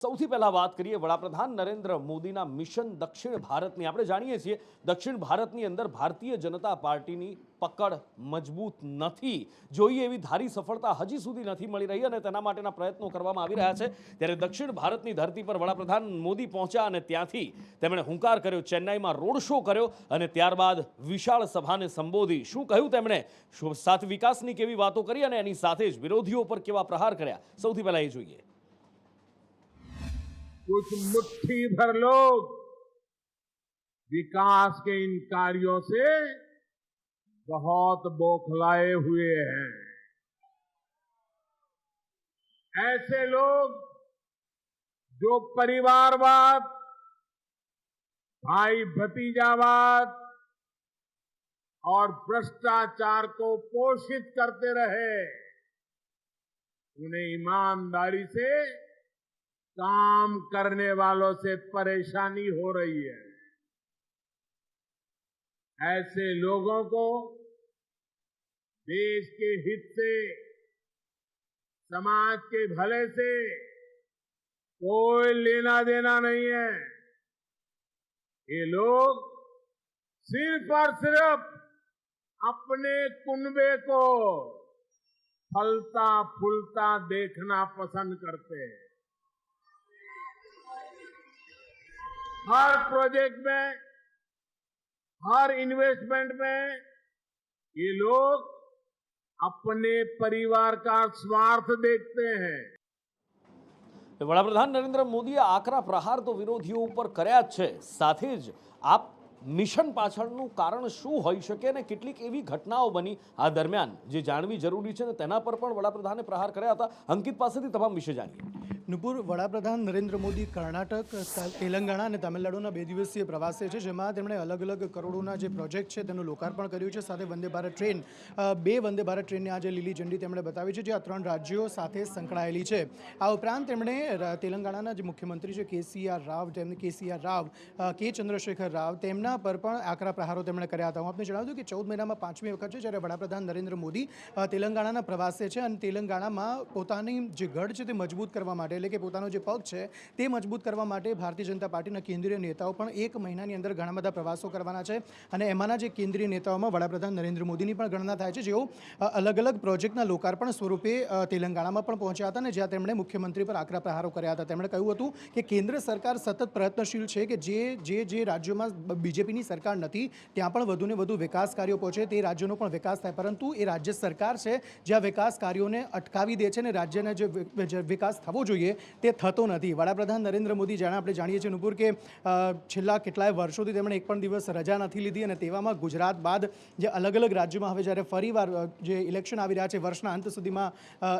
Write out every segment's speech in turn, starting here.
સૌથી પહેલા વાત કરીએ વડાપ્રધાન નરેન્દ્ર મોદીના મિશન દક્ષિણ ભારતની। આપણે જાણીએ છીએ દક્ષિણ ભારતની અંદર ભારતીય જનતા પાર્ટીની પકડ મજબૂત નથી, જોઈએ એવી ધારી સફળતા હજી સુધી નથી મળી રહી અને તેના માટેના પ્રયત્નો કરવામાં આવી રહ્યા છે। ત્યારે દક્ષિણ ભારતની ધરતી પર વડાપ્રધાન મોદી પહોંચ્યા અને ત્યાંથી તેમણે હુંકાર કર્યો, ચેન્નાઈમાં રોડ શો કર્યો અને ત્યારબાદ વિશાળ સભાને સંબોધી। શું કહ્યું તેમણે, સાથે વિકાસની કેવી વાતો કરી અને એની સાથે જ વિરોધીઓ પર કેવા પ્રહાર કર્યા, સૌથી પહેલા એ જોઈએ। कुछ मुट्ठी भर लोग विकास के इन कार्यों से बहुत बौखलाए हुए हैं। ऐसे लोग जो परिवारवाद, भाई भतीजावाद और भ्रष्टाचार को पोषित करते रहे, उन्हें ईमानदारी से काम करने वालों से परेशानी हो रही है। ऐसे लोगों को देश के हित से, समाज के भले से कोई लेना देना नहीं है। ये लोग सिर्फ और सिर्फ अपने कुनबे को फलता फूलता देखना पसंद करते हैं। हर प्रोजेक्ट में, हर इन्वेस्टमेंट में ये लोग अपने परिवार का स्वार्थ देखते हैं। વડાપ્રધાન નરેન્દ્ર મોદીએ આકરા પ્રહાર તો વિરોધીઓ ઉપર કર્યા જ છે, સાથે જ આ મિશન પાછળનું કારણ શું હોઈ શકે અને કેટલીક એવી ઘટનાઓ બની આ દરમિયાન જે જાણવી જરૂરી છે અને તેના પર પણ વડાપ્રધાને પ્રહાર કર્યા હતા। અંકિત પાસેથી તમામ વિશે જાણીએ। નુપુર, વડાપ્રધાન નરેન્દ્ર મોદી કર્ણાટક, તેલંગાણા અને તમિલનાડુના 2 દિવસીય પ્રવાસે છે, જેમાં તેમણે અલગ અલગ કરોડોના જે પ્રોજેક્ટ છે તેનું લોકાર્પણ કર્યું છે। સાથે વંદે ભારત ટ્રેન, 2 વંદે ભારત ટ્રેનની આજે લીલી ઝંડી તેમણે બતાવી છે, જે આ 3 રાજ્યો સાથે સંકળાયેલી છે। આ ઉપરાંત તેમણે તેલંગાણાના જે મુખ્યમંત્રી છે કેસીઆર રાવ, કે ચંદ્રશેખર રાવ, તેમના પર પણ આકરા પ્રહારો તેમણે કર્યા હતા। હું આપને જણાવી દઉં કે 14 મહિનામાં 5મી વખત છે જ્યારે વડાપ્રધાન નરેન્દ્ર મોદી તેલંગાણાના પ્રવાસે છે અને તેલંગાણામાં પોતાની જે ગઢ છે તે મજબૂત કરવા માટે, એટલે કે પોતાનો જે પગ છે તે મજબૂત કરવા માટે ભારતીય જનતા પાર્ટીના કેન્દ્રીય નેતાઓ પણ 1 મહિનાની અંદર ઘણા બધા પ્રવાસો કરવાના છે અને એમાંના જે કેન્દ્રીય નેતાઓમાં વડાપ્રધાન નરેન્દ્ર મોદીની પણ ગણના થાય છે, જેઓ અલગ અલગ પ્રોજેક્ટના લોકાર્પણ સ્વરૂપે તેલંગાણામાં પણ પહોંચ્યા હતા અને જ્યાં તેમણે મુખ્યમંત્રી પર આકરા પ્રહારો કર્યા હતા। તેમણે કહ્યું હતું કે કેન્દ્ર સરકાર સતત પ્રયત્નશીલ છે કે જે રાજ્યોમાં બીજેપીની સરકાર નથી ત્યાં પણ વધુને વધુ વિકાસ કાર્યો પહોંચે, તે રાજ્યોનો પણ વિકાસ થાય, પરંતુ એ રાજ્ય સરકાર છે જ્યાં વિકાસ કાર્યોને અટકાવી દે છે અને રાજ્યને જે વિકાસ થવો જોઈએ તે થતો નથી। વડાપ્રધાન નરેન્દ્ર મોદી, જાણે આપણે જાણીએ છીએ નુપુર કે છેલ્લા કેટલાય વર્ષોથી તેમણે એક પણ દિવસ રજા નથી લીધી અને તેવામાં ગુજરાત બાદ જે અલગ અલગ રાજ્યોમાં હવે જ્યારે ફરીવાર જે ઇલેક્શન આવી રહ્યા છે, વર્ષના અંત સુધીમાં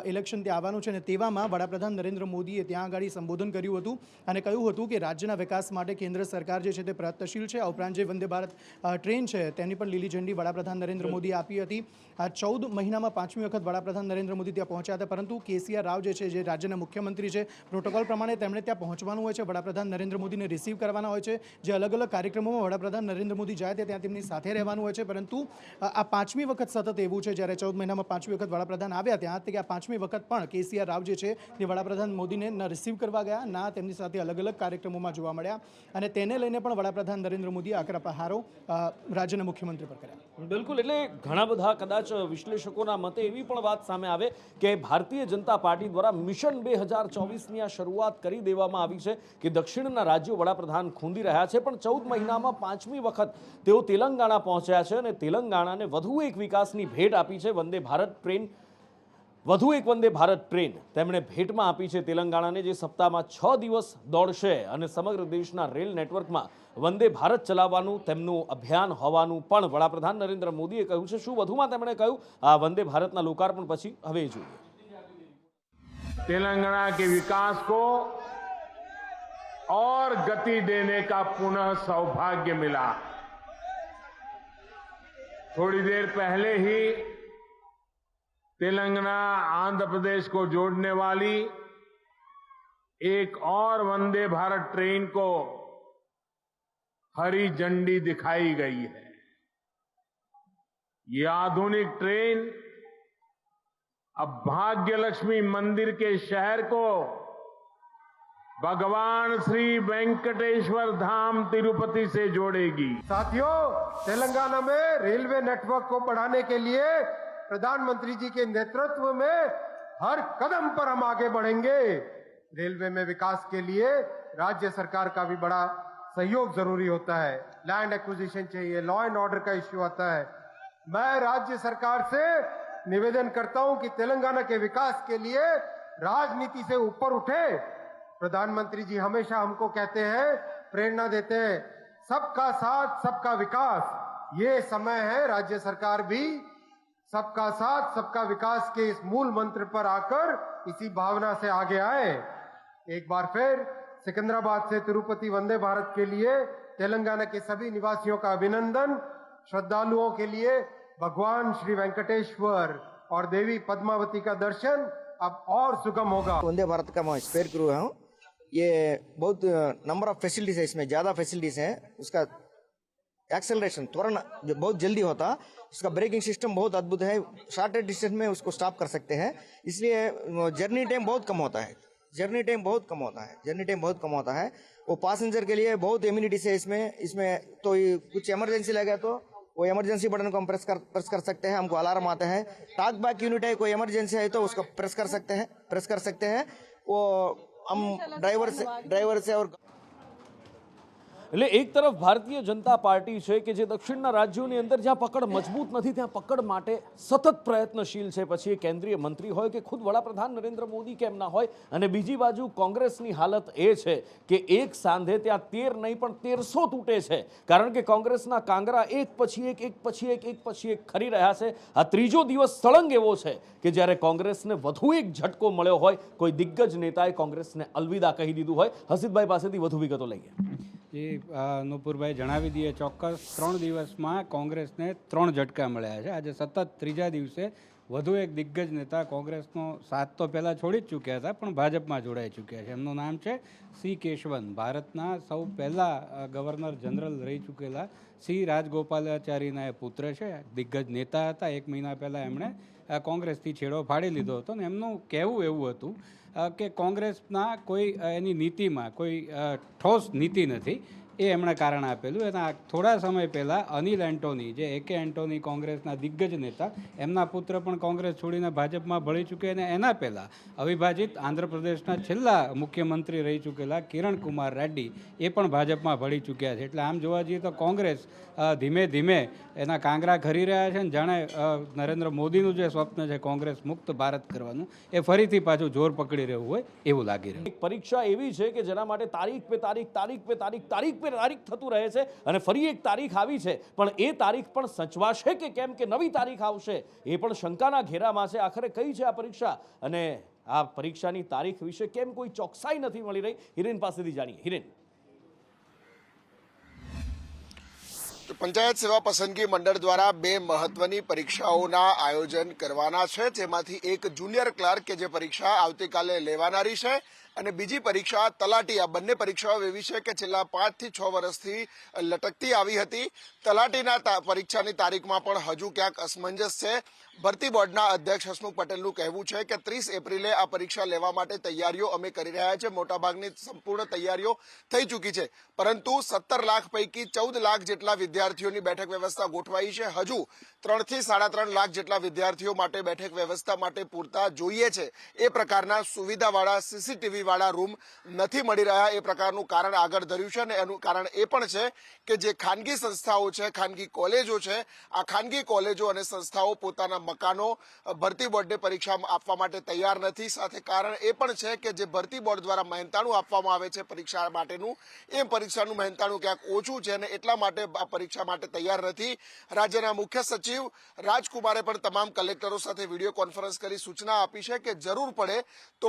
ઇલેક્શન ત્યાં આવવાનું છે અને તેવામાં વડાપ્રધાન નરેન્દ્ર મોદીએ ત્યાં આગળ સંબોધન કર્યું હતું અને કહ્યું હતું કે રાજ્યના વિકાસ માટે કેન્દ્ર સરકાર જે છે તે પ્રયત્નશીલ છે। આ ઉપરાંત જે વંદે ભારત ટ્રેન છે તેની પણ લીલી ઝંડી વડાપ્રધાન નરેન્દ્ર મોદીએ આપી હતી। આ 14 મહિનામાં 5મી વખત વડાપ્રધાન નરેન્દ્ર મોદી ત્યાં પહોંચ્યા હતા, પરંતુ કેસીઆર રાવ જે છે, જે રાજ્યના મુખ્યમંત્રી છે, પ્રોટોકોલ પ્રમાણે તેમણે ત્યાં પહોંચવાનું હોય છે, વડાપ્રધાન નરેન્દ્ર મોદીને રિસીવ કરવાના હોય છે। જે અલગ અલગ કાર્યક્રમોમાં વડાપ્રધાન નરેન્દ્ર મોદી જાય ત્યાં તેમની સાથે રહેવાનું હોય છે, પરંતુ આ 5મી વખત સતત એવું છે, જ્યારે 14 મહિનામાં 5મી વખત વડાપ્રધાન આવ્યા ત્યાં કે આ 5મી વખત પણ કેસીઆર રાવ જે છે તે વડાપ્રધાન મોદીને ન રિસીવ કરવા ગયા, ના તેમની સાથે અલગ અલગ કાર્યક્રમોમાં જોવા મળ્યા અને તેને લઈને પણ વડાપ્રધાન નરેન્દ્ર મોદીએ આકરા પ્રહારો રાજ્યના મુખ્યમંત્રી પર કર્યા। બિલકુલ, એટલે ઘણા બધા કદાચ વિશ્લેષકોના મતે એવી પણ વાત સામે આવે કે ભારતીય જનતા પાર્ટી દ્વારા મિશન 2024ની આ શરૂઆત કરી દેવામાં આવી છે કે દક્ષિણના રાજ્યો વડાપ્રધાન ખૂંદી રહ્યા છે, પણ 14 મહિનામાં 5મી વખત તેઓ તેલંગાણા પહોંચ્યા છે અને તેલંગાણાને વધુ એક વિકાસની ભેટ આપી છે। વંદે ભારત ટ્રેન તેમણે ભેટમાં આપી છે તેલંગાણાને, જે સપ્તાહમાં 6 દિવસ દોડશે અને સમગ્ર દેશના રેલ નેટવર્કમાં વંદે ભારત ચલાવવાનું તેમનું અભિયાન હોવાનું પણ વડાપ્રધાન નરેન્દ્ર મોદીએ કહ્યું છે। શું વધુમાં તેમણે કહ્યું આ વંદે ભારતના લોકાર્પણ પછી, હવે જોઈએ। तेलंगाना के विकास को और गति देने का पुनः सौभाग्य मिला। थोड़ी देर पहले ही तेलंगाना आंध्र प्रदेश को जोड़ने वाली एक और वंदे भारत ट्रेन को हरी झंडी दिखाई गई है। ये आधुनिक ट्रेन अब भाग्यलक्ष्मी मंदिर के शहर को भगवान श्री वेंकटेश्वर धाम तिरुपति से जोड़ेगी। साथियों, तेलंगाना में रेलवे नेटवर्क को बढ़ाने के लिए प्रधानमंत्री जी के नेतृत्व में हर कदम पर हम आगे बढ़ेंगे। रेलवे में विकास के लिए राज्य सरकार का भी बड़ा सहयोग जरूरी होता है। लैंड एक्विजिशन चाहिए, लॉ एंड ऑर्डर का इश्यू आता है। मैं राज्य सरकार से निवेदन करता हूं कि तेलंगाना के विकास के लिए राजनीति से ऊपर उठे। प्रधानमंत्री जी हमेशा हमको कहते हैं, प्रेरणा देते हैं, सबका साथ सबका विकास। ये समय है राज्य सरकार भी सबका साथ सबका विकास के इस मूल मंत्र पर आकर इसी भावना से आगे आए। एक बार फिर सिकंदराबाद से तिरुपति वंदे भारत के लिए तेलंगाना के सभी निवासियों का अभिनंदन। श्रद्धालुओं के लिए भगवान श्री वेंकटेश्वर और देवी पद्मावती का दर्शन अब और सुगम होगा। वंदे भारत का मैं स्पेयर क्रू हूँ। ये बहुत नंबर ऑफ फैसिलिटीज है, इसमें ज़्यादा फैसिलिटीज हैं। उसका एक्सेलरेशन त्वरण जो बहुत जल्दी होता, उसका ब्रेकिंग सिस्टम बहुत अद्भुत है। शॉर्टेज डिस्टेंस में उसको स्टॉप कर सकते हैं, इसलिए जर्नी टाइम बहुत कम होता है। वो पैसेंजर के लिए बहुत एम्यूनिटीज है इसमें तो कुछ इमरजेंसी लगे तो वो इमरजेंसी बटन को हम प्रेस कर सकते हैं, हमको अलार्म आता है। टॉक बैक यूनिट है, कोई इमरजेंसी है तो उसको प्रेस कर सकते हैं। वो हम ड्राइवर से और એટલે એક તરફ ભારતીય જનતા પાર્ટી છે કે જે દક્ષિણના રાજ્યોની અંદર જ્યાં પકડ મજબૂત નથી ત્યાં પકડ માટે સતત પ્રયત્નશીલ છે, પછી એ કેન્દ્રીય મંત્રી હોય કે ખુદ વડાપ્રધાન નરેન્દ્ર મોદી કેમ ના હોય। અને બીજી બાજુ કોંગ્રેસની હાલત એ છે કે એક સાંધે ત્યાં 13 નહીં પણ 1300 તૂટે છે, કારણ કે કોંગ્રેસના કાંગરા એક પછી એક ખરી રહ્યા છે। આ ત્રીજો દિવસ સળંગ એવો છે કે જ્યારે કોંગ્રેસને વધુ એક ઝટકો મળ્યો હોય, કોઈ દિગ્ગજ નેતાએ કોંગ્રેસને અલવિદા કહી દીધું હોય। હસીદભાઈ પાસેથી વધુ વિગતો લઈએ। નુપુરભાઈ જણાવી દઈએ ચોક્કસ 3 દિવસમાં કોંગ્રેસને 3 ઝટકા મળ્યા છે। આજે સતત ત્રીજા દિવસે વધુ એક દિગ્ગજ નેતા કોંગ્રેસનો સાથ તો પહેલાં છોડી જ ચૂક્યા હતા પણ ભાજપમાં જોડાઈ ચૂક્યા છે। એમનું નામ છે સી કેશવન। ભારતના સૌ પહેલાં ગવર્નર જનરલ રહી ચૂકેલા સી રાજગોપાલાચારીના એ પુત્ર છે। દિગ્ગજ નેતા હતા। 1 મહિના પહેલાં એમણે કોંગ્રેસથી છેડો ફાડી લીધો હતો ને એમનું કહેવું એવું હતું કે કોંગ્રેસના કોઈ એની નીતિમાં કોઈ ઠોસ નીતિ નથી, એ એમણે કારણ આપેલું। એના થોડા સમય પહેલાં અનિલ એન્ટોની, જે એકે એન્ટોની કોંગ્રેસના દિગ્ગજ નેતા, એમના પુત્ર પણ કોંગ્રેસ છોડીને ભાજપમાં ભળી ચૂક્યા। અને એના પહેલાં અવિભાજિત આંધ્રપ્રદેશના છેલ્લા મુખ્યમંત્રી રહી ચૂકેલા કિરણ કુમાર રેડ્ડી એ પણ ભાજપમાં ભળી ચૂક્યા છે। એટલે આમ જોવા જઈએ તો કોંગ્રેસ ધીમે ધીમે એના કાંગરા ખરી રહ્યા છે ને જાણે નરેન્દ્ર મોદીનું જે સ્વપ્ન છે કોંગ્રેસ મુક્ત ભારત કરવાનું, એ ફરીથી પાછું જોર પકડી રહ્યું હોય એવું લાગી રહ્યું। એક પરીક્ષા એવી છે કે જેના માટે તારીખ પે તારીખ થતું રહે છે અને ફરી એક તારીખ આવી છે, પણ એ તારીખ પણ સચવાશે કે કેમ કે નવી તારીખ આવશે એ પણ શંકાના ઘેરામાં છે। આખરે કઈ છે આ પરીક્ષા અને આ પરીક્ષાની તારીખ વિશે કેમ કોઈ ચોકસાઈ નથી મળી રહી? હિરેન પાસેથી જાણીએ। હિરેન, પંચાયત સેવા પસંદગી મંડળ દ્વારા 2 મહત્વની પરીક્ષાઓના આયોજન કરવાના છે, જેમાંથી એક જુનિયર ક્લાર્ક કે જે પરીક્ષા આવતીકાલે લેવાનારી છે અને બીજી પરીક્ષા તલાટી। આ બંને પરીક્ષાઓ એવી છે કે છેલ્લા 5 થી 6 વર્ષથી લટકતી આવી હતી। તલાટીના પરીક્ષાની તારીખમાં પણ હજુ ક્યાંક અસમંજસ છે। ભરતી બોર્ડના અધ્યક્ષ હસમુખ પટેલનું કહેવું છે કે 30 એપ્રિલે આ પરીક્ષા લેવા માટે તૈયારીઓ અમે કરી રહ્યા છીએ। મોટાભાગની સંપૂર્ણ તૈયારીઓ થઈ ચૂકી છે, પરંતુ 17 લાખ પૈકી 14 લાખ જેટલા વિદ્યાર્થીઓની બેઠક વ્યવસ્થા ગોઠવાઈ છે। હજુ 3 થી 3.5 લાખ જેટલા વિદ્યાર્થીઓ માટે બેઠક વ્યવસ્થા માટે પૂરતા જોઈએ છે એ પ્રકારના સુવિધાવાળા સીસીટીવી વાળા રૂમ નથી મળી રહ્યા, એ પ્રકારનું કારણ આગળ ધર્યું છે। અને એનું કારણ એ પણ છે કે જે ખાનગી સંસ્થાઓ છે, ખાનગી કોલેજો છે, આ ખાનગી કોલેજો અને સંસ્થાઓ પોતાના મકાનો ભરતી બોર્ડને પરીક્ષા આપવા માટે તૈયાર નથી। સાથે કારણ એ પણ છે કે જે ભરતી બોર્ડ દ્વારા મહેનતાણું આપવામાં આવે છે પરીક્ષા માટેનું, એ પરીક્ષાનું મહેનતાણું ક્યાંક ઓછું છે અને એટલા માટે આ પરીક્ષા માટે તૈયાર નથી। રાજ્યના મુખ્ય સચિવ રાજકુમારે પણ તમામ કલેક્ટરો સાથે વિડીયો કોન્ફરન્સ કરી સૂચના આપી છે કે જરૂર પડે તો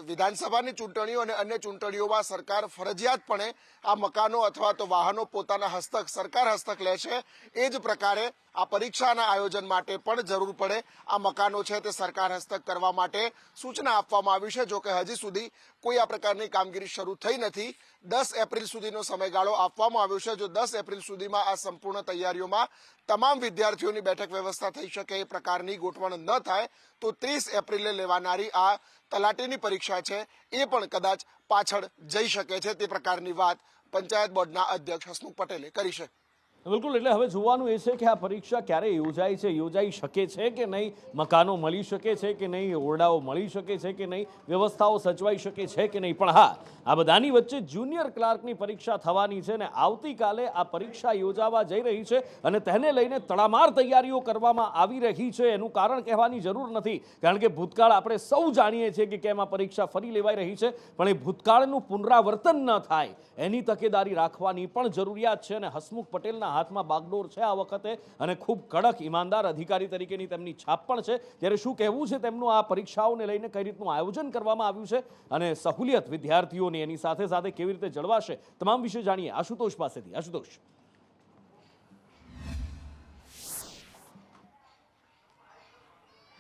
વિધાનસભાની ચૂંટણીઓ અને અન્ય ચૂંટણીઓમાં સરકાર ફરજિયાતપણે આ મકાનો અથવા તો વાહનો પોતાના હસ્તક સરકાર હસ્તક લે છે, એ જ પ્રકારે આ પરીક્ષાના આયોજન માટે પણ જરૂર પડે આ મકાનો છે તે સરકાર હસ્તક કરવા માટે સૂચના આપવામાં આવી છે। જો કે હજી સુધી કોઈ આ પ્રકારની કામગીરી શરૂ થઈ નથી। 10 એપ્રિલ સુધીનો સમયગાળો આપવામાં આવ્યો છે। જો 10 એપ્રિલ સુધીમાં આ સંપૂર્ણ તૈયારીઓમાં તમામ વિદ્યાર્થીઓની બેઠક વ્યવસ્થા થઈ શકે એ પ્રકારની ગોઠવણ ન થાય તો 30 એપ્રિલે લેવાનારી આ તલાટીની પરીક્ષા છે એ પણ કદાચ પાછળ જઈ શકે છે. તે પ્રકારની વાત પંચાયત બોર્ડના અધ્યક્ષ હસમુખ પટેલે કરી છે. બિલકુલ, એટલે હવે જોવાનું એ છે કે આ પરીક્ષા ક્યારે યોજાય છે, યોજાઈ શકે છે કે નહીં, મકાનો મળી શકે છે કે નહીં, ઓરડાઓ મળી શકે છે કે નહીં, વ્યવસ્થાઓ સચવાઈ શકે છે કે નહીં. પણ હા, આ બધાની વચ્ચે જુનિયર ક્લાર્કની પરીક્ષા થવાની છે અને આવતીકાલે આ પરીક્ષા યોજાવા જઈ રહી છે અને તેને લઈને તડામાર તૈયારીઓ કરવામાં આવી રહી છે. એનું કારણ કહેવાની જરૂર નથી, કારણ કે ભૂતકાળ આપણે સૌ જાણીએ છીએ કે કેમ આ પરીક્ષા ફરી લેવાઈ રહી છે, પણ એ ભૂતકાળનું પુનરાવર્તન ન થાય એની તકેદારી રાખવાની પણ જરૂરિયાત છે. અને હસમુખ પટેલના હાથમાં બાગડોર છે આ વખતે અને ખૂબ કડક ઈમાનદાર અધિકારી તરીકેની તેમની છાપ પણ છે. ત્યારે શું કહેવું છે તેમનું આ પરીક્ષાઓને લઈને, કઈ રીતનું આયોજન કરવામાં આવ્યું છે અને સહુલિયત વિદ્યાર્થીઓની એની સાથે સાથે કેવી રીતે જળવાશે, તમામ વિશે જાણીએ આશુતોષ પાસેથી. આશુતોષ.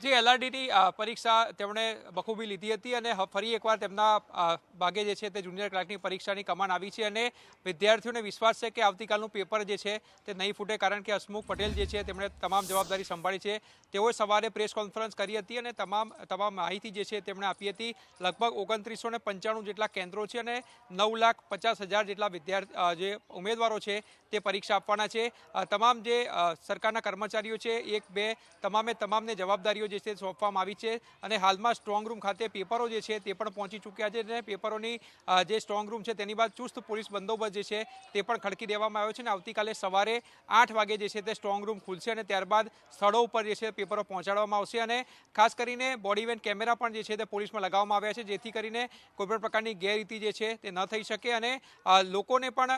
જે એલઆરડીની પરીક્ષા તેમણે બખૂબી લીધી હતી અને ફરી એકવાર તેમના ભાગે જે છે તે જુનિયર ક્લાર્કની પરીક્ષાની કમાન આવી છે અને વિદ્યાર્થીઓને વિશ્વાસ છે કે આવતીકાલનું પેપર જે છે તે નહીં ફૂટે, કારણ કે હસમુખ પટેલ જે છે તેમણે તમામ જવાબદારી સંભાળી છે. તેઓએ સવારે પ્રેસ કોન્ફરન્સ કરી હતી અને તમામ માહિતી જે છે તેમણે આપી હતી. લગભગ 2995 જેટલા કેન્દ્રો છે અને 9,50,000 જેટલા જે ઉમેદવારો છે તે પરીક્ષા આપવાના છે. તમામ જે સરકારના કર્મચારીઓ છે 1-2 તમામને જવાબદારીઓ જે છે સોંપવામાં આવી છે અને હાલમાં સ્ટ્રોંગ રૂમ ખાતે પેપરો જે છે તે પણ પહોંચી ચૂક્યા છે અને પેપરોની જે સ્ટ્રોંગ રૂમ છે તેની બાદ ચુસ્ત પોલીસ બંદોબસ્ત જે છે તે પણ ખડકી દેવામાં આવ્યો છે અને આવતીકાલે સવારે 8 વાગે જે છે તે સ્ટ્રોંગ રૂમ ખુલશે અને ત્યારબાદ સ્થળો ઉપર જે છે પેપરો પહોંચાડવામાં આવશે અને ખાસ કરીને બોડી વેન કેમેરા પણ જે છે તે પોલીસમાં લગાવવામાં આવ્યા છે, જેથી કરીને કોઈપણ પ્રકારની ગેરરીતિ જે છે તે ન થઈ શકે અને લોકોને પણ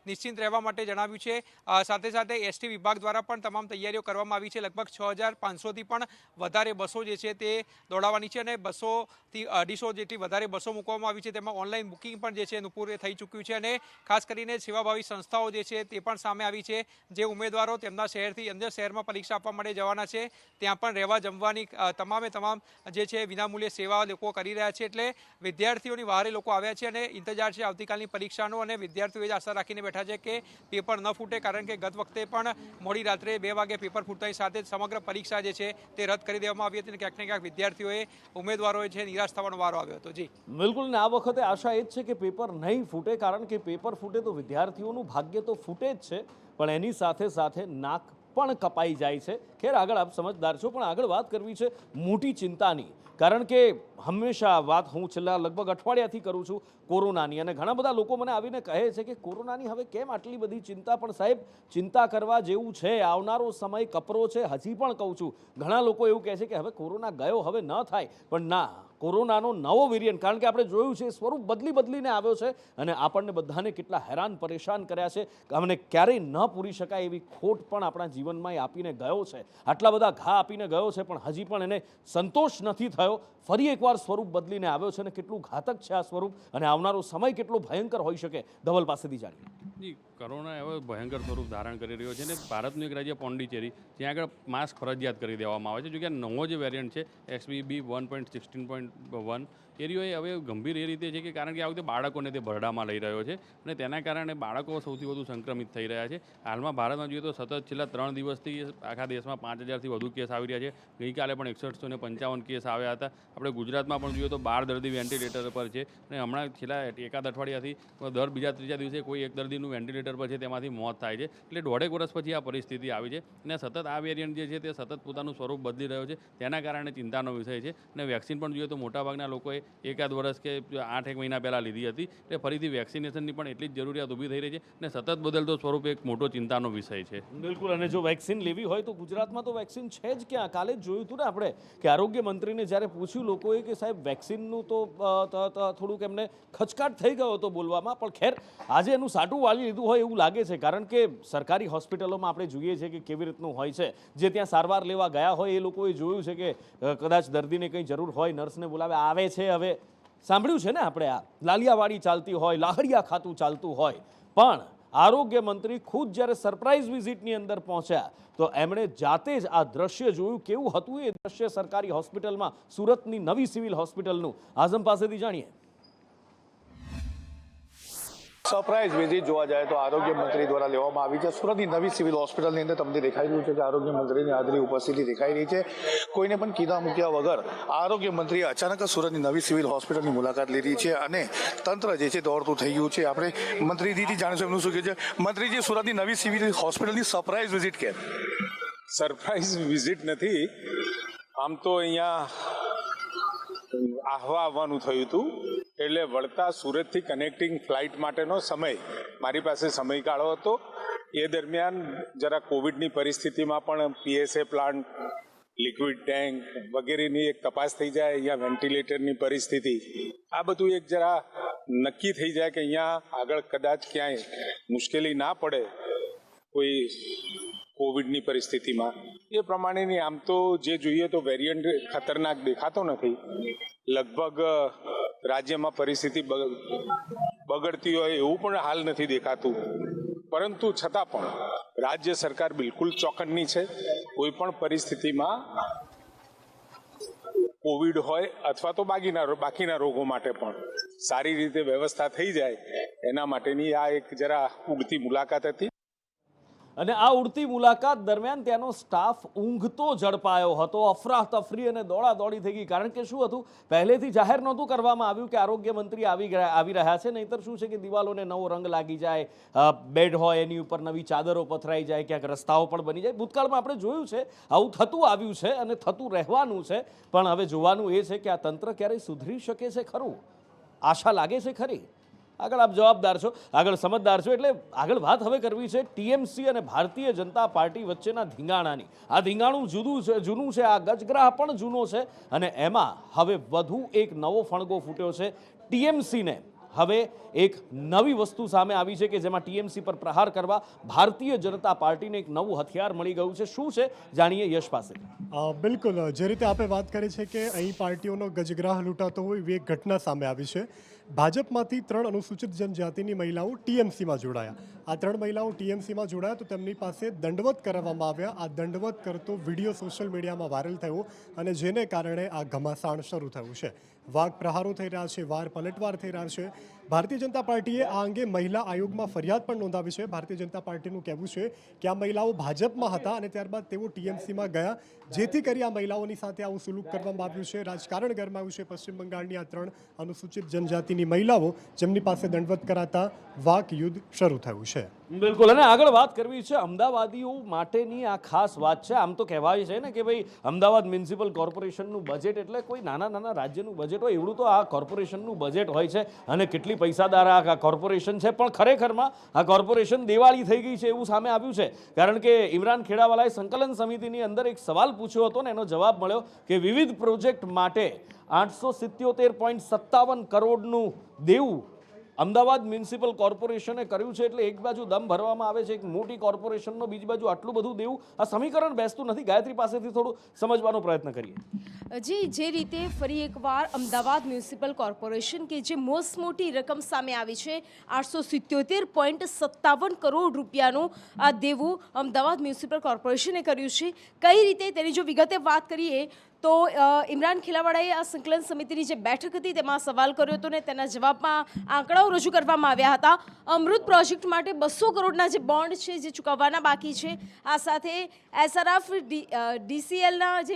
નિશ્ચિંત રહેવા માટે જણાવ્યું છે. સાથે સાથે એસટી વિભાગ દ્વારા પણ તમામ તૈયારીઓ કરવામાં આવી છે. લગભગ 6,500થી પણ વધારે બસો જે છે તે દોડાવવાની છે અને 200થી 250 જેટલી વધારે બસો મૂકવામાં આવી છે. તેમાં ઓનલાઈન બુકિંગ પણ જે છે નુપુરે થઈ ચૂક્યું છે અને ખાસ કરીને સેવાભાવી સંસ્થાઓ જે છે તે પણ સામે આવી છે. જે ઉમેદવારો તેમના શહેરથી અન્ય શહેરમાં પરીક્ષા આપવા માટે જવાના છે ત્યાં પણ રહેવા જમવાની તમામ જે છે વિનામૂલ્યે સેવા લોકો કરી રહ્યા છે. એટલે વિદ્યાર્થીઓની વહારે લોકો આવ્યા છે અને ઇંતજાર છે આવતીકાલની પરીક્ષાનો અને વિદ્યાર્થીઓએ આશા રાખીને બેઠા છે કે પેપર ન ફૂટે, કારણ કે ગત વખતે પણ મોડી રાત્રે 2 વાગે પેપર ફૂટતાની સાથે સમગ્ર પરીક્ષા જે છે તે રદ કરી દેવામાં આવી હતી અને ક્યાંક ને ક્યાંક વિદ્યાર્થીઓએ ઉમેદવારોએ છે નિરાશ થવાનો વારો આવ્યો હતો. જી બિલકુલ, ને આ વખતે આશા એ જ છે કે પેપર નહીં ફૂટે, કારણ કે પેપર ફૂટે તો વિદ્યાર્થીઓનું ભાગ્ય તો ફૂટે જ છે, પણ એની સાથે સાથે નાક પણ કપાઈ જાય છે. ખેર, આગળ આપ સમજદાર છો, પણ આગળ વાત કરવી છે મોટી ચિંતાની, કારણ કે હંમેશા વાત હું છેલ્લા લગભગ અઠવાડિયાથી કરું છું કોરોનાની, અને ઘણા બધા લોકો મને આવીને કહે છે કે કોરોનાની હવે કેમ આટલી બધી ચિંતા. પણ સાહેબ, ચિંતા કરવા જેવું છે, આવનારો સમય કપરો છે. હજી પણ કહું છું, ઘણા લોકો એવું કહે છે કે હવે કોરોના ગયો, હવે ન થાય, પણ ના, કોરોનાનો નવો વેરિયન્ટ, કારણ કે આપણે જોયું છે સ્વરૂપ બદલીને આવ્યો છે અને આપણને બધાને કેટલા હેરાન પરેશાન કર્યા છે. અમને ક્યારેય ન પૂરી શકાય એવી ખોટ પણ આપણા જીવનમાં આપીને ગયો છે, આટલા બધા ઘા આપીને ગયો છે, પણ હજી પણ એને સંતોષ નથી થયો. ફરી એકવાર સ્વરૂપ બદલીને આવ્યો છે અને કેટલું ઘાતક છે આ સ્વરૂપ અને આવનારો સમય કેટલો ભયંકર હોઈ શકે, ધવલ પાસેથી જાણીએ. જી, કોરોના એવો ભયંકર સ્વરૂપ ધારણ કરી રહ્યો છે અને ભારતનું એક રાજ્ય પોંડિચેરી, ત્યાં આગળ માસ્ક ફરજિયાત કરી દેવામાં આવે છે. જો કે નવો જે વેરિયન્ટ છે XBB 1.16.1 એરિયોએ હવે ગંભીર એ રીતે છે કે કારણ કે આ વખતે બાળકોને તે ભરડામાં લઈ રહ્યો છે અને તેના કારણે બાળકો સૌથી વધુ સંક્રમિત થઈ રહ્યા છે. હાલમાં ભારતમાં જોઈએ તો સતત છેલ્લા 3 દિવસથી આખા દેશમાં 5,000થી વધુ કેસ આવી રહ્યા છે. ગઈકાલે પણ 6155 કેસ આવ્યા હતા. આપણે ગુજરાતમાં પણ જોઈએ તો 12 દર્દી વેન્ટિલેટર પર છે અને હમણાં છેલ્લા એકાદ અઠવાડિયાથી દર બીજા ત્રીજા દિવસે કોઈ એક દર્દીનું વેન્ટિલેટર પર છે, તેમાંથી મોત થાય છે. એટલે 1.5 વર્ષ પછી આ પરિસ્થિતિ આવી છે અને સતત આ વેરિયન્ટ જે છે તે સતત પોતાનું સ્વરૂપ બદલી રહ્યો છે. તેના કારણે ચિંતાનો વિષય છે અને વેક્સિન પણ જોઈએ તો મોટાભાગના લોકોએ એકાદ વર્ષ કે 8-1 મહિના પહેલાં લીધી હતી. એટલે ફરીથી વેક્સિનેશનની પણ એટલી જ જરૂરિયાત ઊભી થઈ રહી છે અને સતત બદલતો સ્વરૂપ એક મોટો ચિંતાનો વિષય છે. બિલકુલ, અને જો વેક્સિન લેવી હોય તો ગુજરાતમાં તો વેક્સિન છે જ ક્યાં. કાલે જ જોયું હતું ને આપણે કે આરોગ્ય મંત્રીને જ્યારે પૂછ્યું લોકોએ કે સાહેબ વેક્સિનનું તો થોડુંક એમને ખચકાટ થઈ ગયો હતો બોલવામાં, પણ ખેર આજે એનું સાટું વાળી લીધું હોય એવું લાગે છે, કારણ કે સરકારી હોસ્પિટલોમાં આપણે જોઈએ છીએ કે કેવી રીતનું હોય છે. જે ત્યાં સારવાર લેવા ગયા હોય એ લોકોએ જોયું છે કે કદાચ દર્દીને કંઈ જરૂર હોય નર્સને બોલાવે આવે છે. હવે સાંભળ્યું છે ને આપણે, આ લાલિયાવાડી ચાલતી હોય, લાહડિયા ખાતું ચાલતું હોય, પણ આરોગ્ય મંત્રી ખુદ જ્યારે સરપ્રાઇઝ વિઝિટની અંદર પહોંચ્યા તો એમણે જાતે જ આ દ્રશ્ય જોયું. કેવું હતું એ દ્રશ્ય સરકારી હોસ્પિટલમાં, સુરતની નવી સિવિલ હોસ્પિટલનું? આઝમ પાસેથી જાણીએ. સરપ્રાઇઝ વિઝિટ જોવા જાય તો આરોગ્ય મંત્રી દ્વારા લેવામાં આવી છે. સુરતની નવી સિવિલ હોસ્પિટલની અંદર તમને દેખાઈ રહ્યું છે કે આરોગ્ય મંત્રીની હાજરી ઉપસ્થિતિ દેખાઈ રહી છે. કોઈને પણ કીધા મૂક્યા વગર આરોગ્ય મંત્રીએ અચાનક જ સુરતની નવી સિવિલ હોસ્પિટલની મુલાકાત લીધી છે અને તંત્ર જે છે દોડતું થઈ ગયું છે. આપણે મંત્રીજીથી જાણીશું એમનું શું કહે છે. મંત્રીજી, સુરતની નવી સિવિલ હોસ્પિટલની સરપ્રાઇઝ વિઝિટ કેમ? સરપ્રાઇઝ વિઝિટ નથી, આમ તો અહીંયા આવવાનું થયું હતું એટલે વળતા સુરતથી કનેક્ટિંગ ફ્લાઇટ માટેનો સમય મારી પાસે સમયગાળો હતો. એ દરમિયાન જરા કોવિડની પરિસ્થિતિમાં પણ PSA પ્લાન્ટ, લિક્વિડ ટેન્ક વગેરેની એક તપાસ થઈ જાય, અહીંયા વેન્ટિલેટરની પરિસ્થિતિ, આ બધું એક જરા નક્કી થઈ જાય કે અહીંયા આગળ કદાચ ક્યાંય મુશ્કેલી ના પડે કોઈ કોવિડની પરિસ્થિતિમાં. એ પ્રમાણેની આમ તો જે જોઈએ તો વેરિયન્ટ ખતરનાક દેખાતો નથી. લગભગ રાજ્યમાં પરિસ્થિતિ બગડતી હોય એવું પણ હાલ નથી દેખાતું. પરંતુ છતાં પણ રાજ્ય સરકાર બિલકુલ ચોકન્ની છે. કોઈ પણ પરિસ્થિતિમાં કોવિડ હોય અથવા તો બાકીના રોગો માટે પણ સારી રીતે વ્યવસ્થા થઈ જાય એના માટેની આ એક જરા ઉડતી મુલાકાત હતી. અને આ ઉડતી મુલાકાત દરમિયાન ત્યાંનો સ્ટાફ ઊંઘતો ઝડપાયો હતો. અફરાતફરી અને દોડાદોડી થઈ ગઈ. કારણ કે શું હતું, પહેલેથી જાહેર નહોતું કરવામાં આવ્યું કે આરોગ્ય મંત્રી આવી રહ્યા છે. નહીંતર શું છે કે દિવાલોને નવો રંગ લાગી જાય, બેડ હોય એની ઉપર નવી ચાદરો પથરાઈ જાય, ક્યાંક રસ્તાઓ પણ બની જાય. ભૂતકાળમાં આપણે જોયું છે આવું થતું આવ્યું છે અને થતું રહેવાનું છે. પણ હવે જોવાનું એ છે કે આ તંત્ર ક્યારેય સુધરી શકે છે ખરું? આશા લાગે છે ખરી? આગળ આપ જવાબદાર છો, આગળ સમજદાર છો, એટલે આગળ વાત હવે કરવી છે TMC અને ભારતીય જનતા પાર્ટી વચ્ચેના ધીંગાણાની. આ ધીંગાણું જૂનું છે, આ ગજગ્રાહ પણ જૂનો છે અને એમાં હવે વધુ એક નવો ફણગો ફૂટ્યો છે. TMCને હવે એક નવી વસ્તુ સામે આવી છે કે જેમાં TMC પર પ્રહાર કરવા ભારતીય જનતા પાર્ટીને એક નવું હથિયાર મળી ગયું છે. શું છે જાણીએ યશ પાસે. બિલકુલ, જે રીતે આપણે વાત કરી છે કે અહીં પાર્ટીઓનો ગજગ્રાહ લૂંટાતો હોય એવી એક ઘટના સામે આવી છે. ભાજપમાંથી 3 અનુસૂચિત જનજાતિની મહિલાઓ TMCમાં જોડાયા. આ 3 મહિલાઓ TMCમાં જોડાયા તો તેમની પાસે દંડવત કરાવવામાં આવ્યા. આ દંડવત કરતો વિડીયો સોશિયલ મીડિયામાં વાયરલ થયો અને જેને કારણે આ ઘમાસાણ શરૂ થયું છે. વાઘ પ્રહારો થઈ રહ્યા છે, વાર પલટવાર થઈ રહ્યા છે. ભારતીય જનતા પાર્ટીએ આ અંગે મહિલા આયોગમાં ફરિયાદ પણ નોંધાવી છે. ભારતીય જનતા પાર્ટીનું કહેવું છે કે આ મહિલાઓ ભાજપમાં હતા અને ત્યારબાદ તેઓ TMCમાં ગયા, જેથી કરી આ મહિલાઓની સાથે આવું સુલુક કરવામાં આવ્યું છે. રાજકારણ ગરમાયું છે. પશ્ચિમ બંગાળની આ 3 અનુસૂચિત જનજાતિની મહિલાઓ જેમની પાસે દંડવત કરાતા વાક યુદ્ધ શરૂ થયું છે. બિલકુલ, અને આગળ વાત કરવી છે અમદાવાદીઓ માટેની આ ખાસ વાત છે. આમ તો કહેવાય છે ને કે ભાઈ અમદાવાદ મ્યુનિસિપલ કોર્પોરેશનનું બજેટ એટલે કોઈ નાના રાજ્યનું બજેટ હોય એવડું તો આ કોર્પોરેશનનું બજેટ હોય છે. અને કેટલી પૈસાદાર આ કોર્પોરેશન છે, પણ ખરેખરમાં આ કોર્પોરેશન દિવાળી થઈ ગઈ છે એવું સામે આવ્યું છે. કારણ કે ઇમરાન ખેડાવાલાએ સંકલન સમિતિની અંદર એક સવાલ પૂછ્યો હતો ને એનો જવાબ મળ્યો કે વિવિધ પ્રોજેક્ટ માટે 877.57 કરોડનું દેવું અમદાવાદ મ્યુનિસિપલ કોર્પોરેશને કર્યું છે. એટલે એક બાજુ દમ ભરવામાં આવે છે એક મોટી કોર્પોરેશનનો, બીજી બાજુ આટલું બધું દેવું. આ સમીકરણ બેસતું નથી. ગાયત્રી પાસેથી થોડું સમજવાનો પ્રયત્ન કરીએ. જી, જે રીતે ફરી એકવાર અમદાવાદ મ્યુનિસિપલ કોર્પોરેશન કે જે મોસ્ટ મોટી રકમ સામે આવી છે, 877.57 કરોડ રૂપિયાનું આ દેવું અમદાવાદ મ્યુનિસિપલ કોર્પોરેશને કર્યું છે. કઈ રીતે તેની જો વિગતે વાત કરીએ તો ઇમરાન ખેડાવાલાએ આ સંકલન સમિતિની જે બેઠક હતી તેમાં સવાલ કર્યો હતો ને તેના જવાબમાં આંકડાઓ રજૂ કરવામાં આવ્યા હતા. અમૃત પ્રોજેક્ટ માટે 200 કરોડના જે બોન્ડ છે જે ચૂકવવાના બાકી છે. આ સાથે SRF DCLના જે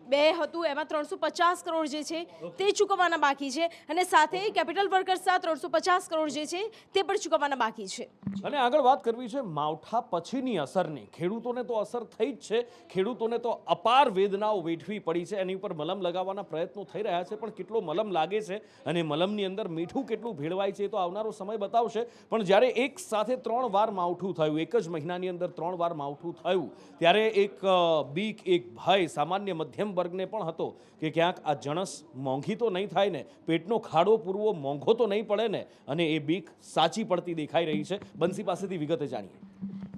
2 હતું એમાં 350 કરોડ જે છે તે ચૂકવવાના બાકી છે અને સાથે કેપિટલ વર્કર્સના 350 કરોડ જે છે તે પણ ચૂકવવાના બાકી છે. અને આગળ વાત કરવી છે માવઠા પછીની અસરની. ખેડૂતોને તો અસર થઈ જ છે, ખેડૂતોને તો અપાર વેદનાઓ વેઠવી પડી છે. એની ઉપર મલમ લગાવવાના પ્રયત્નો થઈ રહ્યા છે, પણ કેટલો મલમ લાગે છે અને મલમની અંદર મીઠું કેટલું ભેળવાય છે એ તો આવનારો સમય બતાવશે. પણ જ્યારે એક સાથે 3 વાર માવઠું થયું, એક જ મહિનાની અંદર 3 વાર માવઠું થયું, ત્યારે એક બીક, એક ભય સામાન્ય મધ્યમ વર્ગને પણ હતો કે ક્યાંક આ જણસ મોંઘી તો નહીં થાય ને, પેટનો ખાડો પૂરવો મોંઘો તો નહીં પડે ને. અને એ બીક સાચી પડતી દેખાઈ રહી છે. બંસી પાસેથી વિગતે જાણીએ.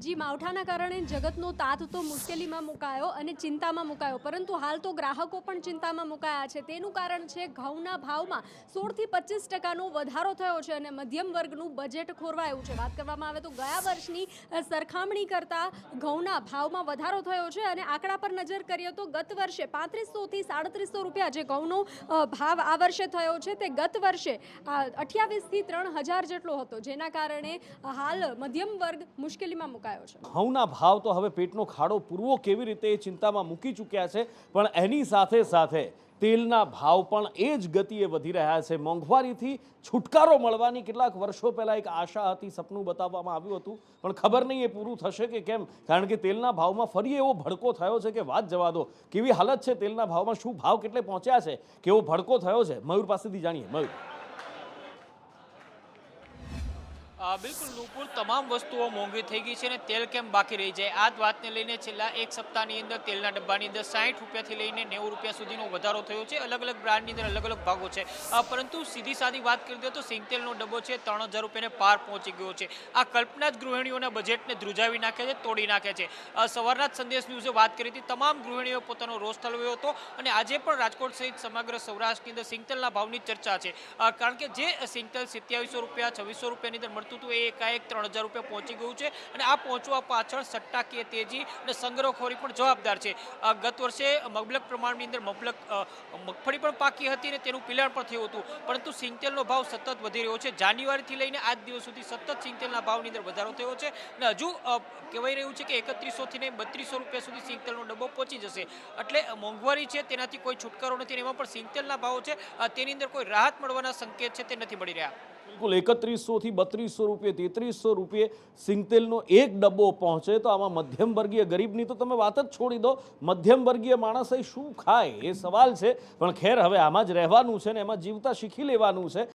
જી, માવઠાના કારણે જગતનો તાત તો મુશ્કેલીમાં મુકાયો અને ચિંતામાં મુકાયો, પરંતુ હાલ તો ગ્રાહકો પણ ચિંતામાં મુકાયા છે. તેનું કારણ છે ઘઉંના ભાવમાં 16 થી 25% વધારો થયો છે અને મધ્યમ વર્ગનું બજેટ ખોરવાયું છે. વાત કરવામાં આવે તો ગયા વર્ષની સરખામણી કરતાં ઘઉંના ભાવમાં વધારો થયો છે અને આંકડા પર નજર કરીએ તો ગત વર્ષે 3500 થી 3700 રૂપિયા જે ઘઉંનો ભાવ આ વર્ષે થયો છે તે ગત વર્ષે 28 થી 3000 જેટલો હતો, જેના કારણે હાલ મધ્યમ વર્ગ મુશ્કેલીમાં મુકાયો. ઘઉંના ભાવ તો હવે પેટનો ખાડો પૂરવો કેવી રીતે એ ચિંતામાં મૂકી ચૂક્યા છે, પણ એની સાથે સાથે તેલના ભાવ પણ એ જ ગતિએ વધી રહ્યા છે. મોંઘવારીથી છુટકારો મળવાની કેટલાક વર્ષો પહેલાં એક આશા હતી, સપનું બતાવવામાં આવ્યું હતું, પણ ખબર નહીં એ પૂરું થશે કે કેમ, કારણ કે તેલના ભાવમાં ફરી એવો ભડકો થયો છે કે વાત જવા દો. કેવી હાલત છે તેલના ભાવમાં, શું ભાવ કેટલે પહોંચ્યા છે, કેવો ભડકો થયો છે, મયુર પાસેથી જાણીએ. મયુર. બિલકુલ નુપુર, તમામ વસ્તુઓ મોંઘી થઈ ગઈ છે અને તેલ કેમ બાકી રહી જાય આ જ વાતને લઈને છેલ્લા એક સપ્તાહની અંદર તેલના ડબ્બાની અંદર 60 રૂપિયાથી લઈને 90 રૂપિયા સુધીનો વધારો થયો છે. અલગ અલગ બ્રાન્ડની અંદર અલગ અલગ ભાગો છે, પરંતુ સીધી સાદી વાત કરી દો તો સિંગતેલનો ડબ્બો છે 3000 રૂપિયાને પાર પહોંચી ગયો છે. આ કલ્પના જ ગૃહિણીઓના બજેટને ધ્રુજાવી નાખે છે, તોડી નાખે છે. સવારના જ સંદેશ ન્યૂઝે વાત કરી હતી, તમામ ગૃહિણીઓ પોતાનો રોષ ઠલવ્યો હતો અને આજે પણ રાજકોટ સહિત સમગ્ર સૌરાષ્ટ્રની અંદર સિંગતેલના ભાવની ચર્ચા છે, કારણ કે જે સિંગતેલ 2700 રૂપિયા 2600 રૂપિયાની અંદર મળતું હતું એ એકાએક 3000 રૂપિયા પહોંચી ગયું છે અને આ પહોંચવા પાછળ સટ્ટાકીય તેજી અને સંગ્રહખોરી પણ જવાબદાર છે. ગત વર્ષે મબલક પ્રમાણની અંદર મગફળી પણ પાકી હતી અને તેનું પિલાણ પણ થયું હતું, પરંતુ સિંગતેલનો ભાવ સતત વધી રહ્યો છે. જાન્યુઆરીથી લઈને આજ દિવસ સુધી સતત સિંગતેલના ભાવની અંદર વધારો થયો છે અને હજુ કહેવાય રહ્યું છે કે 3100 થી 3200 રૂપિયા સુધી સિંગતેલનો ડબ્બો પહોંચી જશે. એટલે મોંઘવારી છે તેનાથી કોઈ છુટકારો નથી, એમાં પણ સિંગતેલના ભાવ છે તેની અંદર કોઈ રાહત મળવાના સંકેત છે તે નથી મળી રહ્યા. બિલકુલ 3100 થી 3200 રૂપિયા 3300 રૂપિયે સિંગતેલનો એક ડબ્બો પહોંચે તો આમાં મધ્યમ વર્ગીય ગરીબની તો તમે વાત જ છોડી દો, મધ્યમ વર્ગીય માણસ શું ખાય એ સવાલ છે. પણ ખેર હવે આમાં જ રહેવાનું છે ને એમાં જીવતા શીખી લેવાનું છે.